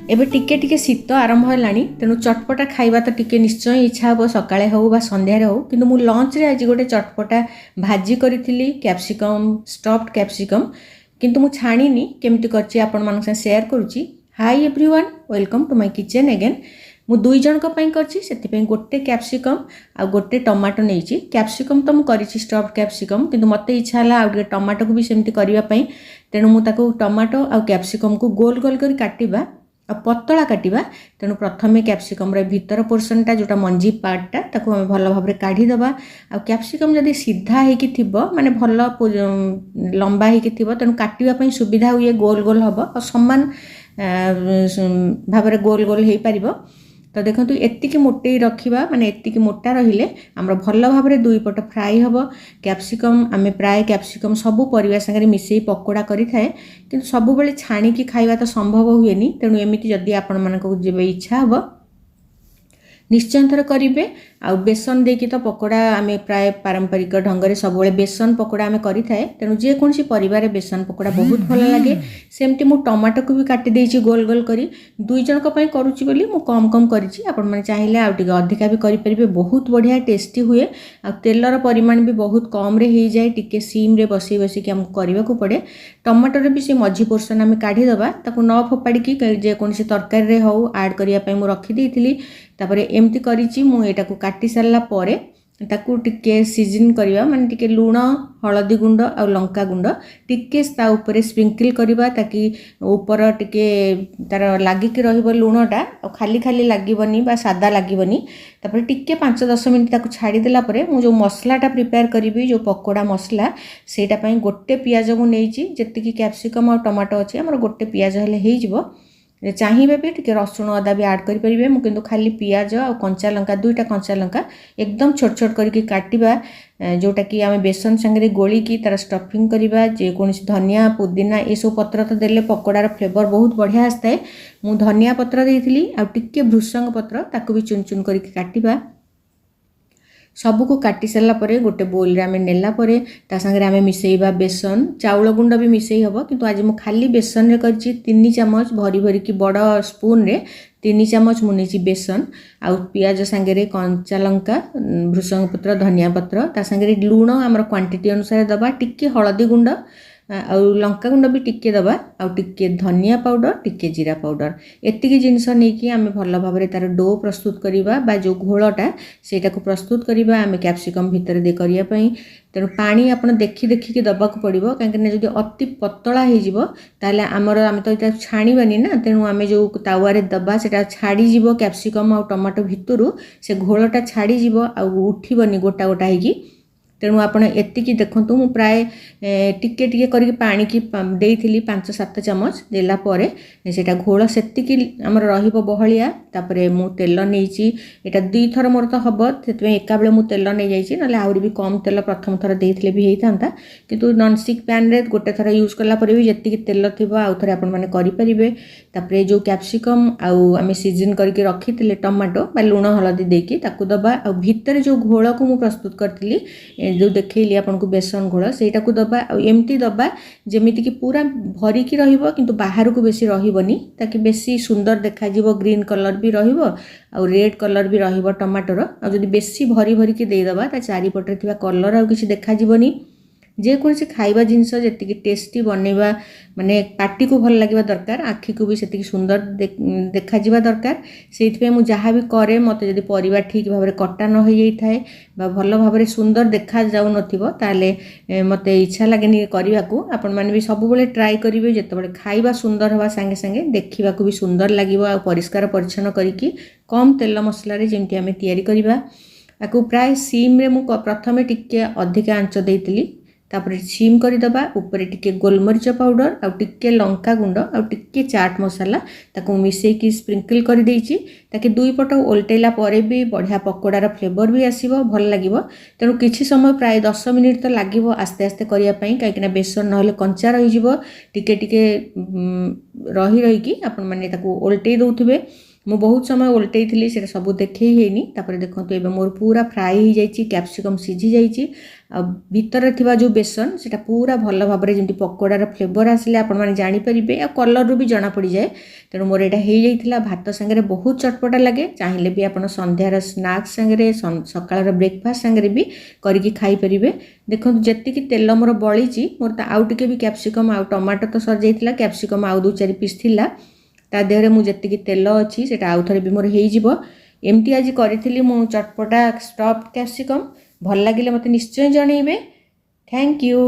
एबे टिके टिके शीत आरंभ है तेणु चटपटा खाइबा तो टिके निश्चय इच्छा हे सकाळे हो बा संध्यारे हो किंतु मु लंच रे आज गोटे चटपटा भाजी करी कैप्सिकम स्टफ्ड कैप्सिकम किंतु मु छाणीनी केमती करछि आपण मानक से शेयर करूछि। Hi everyone, welcome to my kitchen again. मु दुई जन को पई करछि सेति गोटे कैप्सिकम आ गोटे टमाटो नेछि। कैप्सिकम तो मु करिछि स्टफ्ड कैप्सिकम किंतु मते इच्छा हला आ टमाटो को भी सेमती करिवा पई तेणु मु ताको टमाटो आ कैप्सिकम को गोल गोल कर काटिबा आ पतला काटिबा। तेणु प्रथमे कैप्सिकम रे भीतर पोर्शनटा जोटा मंजी पार्टटा ताको हम भल भाबरे काढी दबा। आ कैप्सिकम जदी सीधा हे कि थिबो माने भल लंबा हे कि थिबो तेणु काटिबा पई सुविधा हुए, गोल गोल हबो और समान भाबरे गोल गोल हे पारिबो। तो देखो एतिकी मोटे रखिबा माने एतिकी मोटा रहिले हमर भल भाबरे दुई पट फ्राई हबो। कैप्सिकम आमे प्राय कैप्सिकम सबु परिवा संगे मिसई पकोड़ा करि थाए किंतु सबु बेले छाणी की खाइबा तो संभव हुएनी। तेणु एमिति जदी आपण मानको जेबे इच्छा हबो निश्चय थर करेंगे। आ बेसन देकी तो पकोड़ा आमे प्राय पारंपरिक ढंग से सब बेसन पकोड़ा आमे करि थाए तेणु जेकोसी परिवार बेसन पकोड़ा बहुत भल लगे। सेमती मु टमाटो को भी काटी देछि गोल गोल करी। दुई जन को पई करूछि बोली मु कम कम करिछि। आपण माने चाहिले आ टिके अधिका भी करि परिबे, बहुत बढ़िया टेस्टी हुए। आ तेलर परिमाण भी बहुत कम रे हे जाय, टिके सीम रे बसी बसी के हम करबा को पड़े। टमाटो रे भी से मझी पोर्शन आमे काढी दबा, ताको न फोपाड़ी की जेकोसी तरकारी रे हो ऐड करिया पई मु रखि देइथिली। तापरे एमती करिछि मु एटा को काटी सारला परे ताकू टिके सीजन करिवा माने टिके लूण, हळदी गुंड आ लंका गुंड टिके ता ऊपर स्प्रिंकल करिवा ताकि ऊपर टिके तार लागि कि रहइबो लूणटा आ खाली खाली लागिबनी बा सादा लागिबनी। तापरे टिके 5-10 मिनिट ताकू छाडी देला परे मु जो मसलाटा प्रिपेयर करिवि जो पकोड़ा मसला सेटा पई गोटे पियाज मु नेइछि। जेतिकी कैप्सिकम और टमाटो अछि हमर गोटे पियाज हेले हेइ जिवो। चाहिए भी टिके रसुण अदा भी ऐड करेंगे। मु किंतु खाली पियाज और कंचा लंका, दुईटा कंचा लंका एकदम छोट छोट करके काटिबा जोटा कि आम बेसन संगे गोली की तार स्टफिंग करवा। जेकोसी धनिया पुदीना ये सब पत्र तो देले पकोड़ार फ्लेवर बहुत बढ़िया आसता है। मु धनिया पत्र देइथिली आ टिके भृषंग पत्र ताकू भी चुन चुन करके काटिबा। सबको काटी सारा परे गोटे बोल रे आमे नेला परे ता संगे आमे मिसेइबा बेसन, चाउल गुंड भी मिसेई हबो किंतु आज मु खाली बेसन रे करछि। 3 चम्मच भरी भरी की बड़ स्पून रे 3 चम्मच मुनेछि बेसन आ पियाज संगे रे कंचा लंका, भृषंग पत्र, धनिया पत्र ता संगे रे लूण हमर क्वांटिटी अनुसार दबा। टिके हळदी गुंड आ लंका गुंड भी टिके दबा आ टिके धनिया पाउडर, टिके जीरा पाउडर एतिकी जिनस नै कि आमे भल भाबरे तार डो प्रस्तुत करिबा बा जो घोलटा सेटा को प्रस्तुत करिबा आमे कैप्सिकम भीतर दे करिया पई। तेणु पानी आपण देखि देखि के दबा को पड़िबो काहे जदि अति पतला हे जिवो ताले हमर आमे तो इटा छाणीबानी ना। तेणु आमे जो तावा रे दबा सेटा छाडी जिवो कैप्सिकम आ टमाटो भितरु से घोलटा छाडी जिवो आ उठिबनी गोटा गोटा हेगी। तेणु आपण एतिकी देखंतु मु प्राय टिके टिके करके पानी की देइथिली 5-7 चम्मच देला परे सेटा घोल सेतिकी हमर रहिबो बहलिया। तापरे मु तेल नेइची एटा 2 थर मोर तो हबो सेतमे एका बेले मु तेल नै जाइची नले आउरी भी कम तेल प्रथम थर देइथिले भी हेइथांता किंतु नॉन स्टिक पैन रे गोटे थर यूज करला परे भी जेतिकी तेल थिबो आउ थरे आपण माने करि परिबे। तापरे जो कैप्सिकम आउ आमे सीजन करके रखिथिले टमाटो बा लूण हळदी देकी ताकू दबा आ भीतर जो घोल को मु प्रस्तुत करथिली जो देखैली आपन को बेसन घोल सेटा को दबा आ एमती दबा जेमिति कि पूरा भरी की रहिबो किंतु बाहर को बेसी रहिबोनी ताकि बेसी सुंदर देखा जिवो। ग्रीन कलर भी रहिबो आ रेड कलर भी रहिबो टमाटोर। आ जदि बेसी भरी भरी की दे दबा ता चारि पटरे थिबा कलर आ किछि देखा जिवोनी। जेकोसी खाइबा जिनस जेतिकी टेस्टी बनैबा माने पार्टी को भल लागिबा दरकार, आखि को भी सेतिकी सुंदर देखा जिबा दरकार। सेइथि मु जहाँ भी करे मते जदि परिबा ठीक भाबरे कटा न होई जाई थाए बा भल भाबरे सुंदर देखा जाउ नथिबो ताले मते इच्छा लागेनी करिबा को। आपण माने भी सब बेले ट्राई करिवे जेतेबेले खाइबा सुंदर हवा संगे संगे देखिबा को भी सुंदर लागिबो आ परिष्कार परिच्छन्न करिकी कम तेल मसला रे जेमति आमे तयारी करिबा। आकु प्राय सीम रे मु प्रथमे टिके अधिक आंच देइतिली तापर सीम करी दबा। ऊपर टिके गोलमरीच पाउडर आ टिके लंका गुंड आ टिके चाट मसाला ताको मिसई की स्प्रिंकल कर देइची ताकि दुई पट ओल्टेला परे भी बढ़िया पकोड़ार फ्लेवर भी आसीबो, भल लागिबो। तेणु किछि समय प्राय 10 मिनिट तो लागिबो आस्ते आस्ते करिया पई काहेकि बेसन नहले कंचा रहि जिवो। टिके टिके रही रही की आपण माने ताको ओल्टेई दउथिबे ମୁଁ ବହୁତ ସମୟ ଓଲଟେଇଥିଲି ସେଇଟା ସବୁ ଦେଖେଇ ହେଇନି। ତାପରେ ଦେଖନ୍ତୁ ଏବେ ମୋର ପୁରା ଫ୍ରାଏ ହେଇଯାଇଛି, କ୍ୟାପ୍ସିକମ୍ ସିଝି ଯାଇଛି ଆଉ ଭିତରେ ଥିବା ଯେଉଁ ବେସନ ସେଇଟା ପୁରା ଭଲ ଭାବରେ ଯେମିତି ପକୋଡ଼ାର ଫ୍ଲେଭର ଆସିଲେ ଆପଣମାନେ ଜାଣିପାରିବେ ଆଉ କଲର୍ରୁ ବି ଜଣାପଡ଼ିଯାଏ। ତେଣୁ ମୋର ଏଇଟା ହେଇଯାଇଥିଲା। ଭାତ ସାଙ୍ଗରେ ବହୁତ ଚଟପଟା ଲାଗେ। ଚାହିଁଲେ ବି ଆପଣ ସନ୍ଧ୍ୟାର ସ୍ନାକ୍ସ ସାଙ୍ଗରେ ସକାଳର ବ୍ରେକଫାଷ୍ଟ ସାଙ୍ଗରେ ବି କରିକି ଖାଇପାରିବେ। ଦେଖନ୍ତୁ ଯେତିକି ତେଲ ମୋର ବଳିଛି, ମୋର ତ ଆଉ ଟିକେ ବି କ୍ୟାପ୍ସିକମ୍ ଆଉ ଟମାଟୋ ତ ସରିଯାଇଥିଲା, କ୍ୟାପ୍ସିକମ୍ ଆଉ 2-4 ପିସ୍ ଥିଲା। ତା ଦେହରେ ମୁଁ ଯେତିକି ତେଲ ଅଛି ସେଇଟା ଆଉ ଥରେ ବି ମୋର ହେଇଯିବ। ଏମିତି ଆଜି କରିଥିଲି ମୁଁ ଚଟପଟା ଷ୍ଟଫ୍ଡ କ୍ୟାପ୍ସିକମ୍। ଭଲ ଲାଗିଲେ ମୋତେ ନିଶ୍ଚୟ ଜଣେଇବେ। Thank you.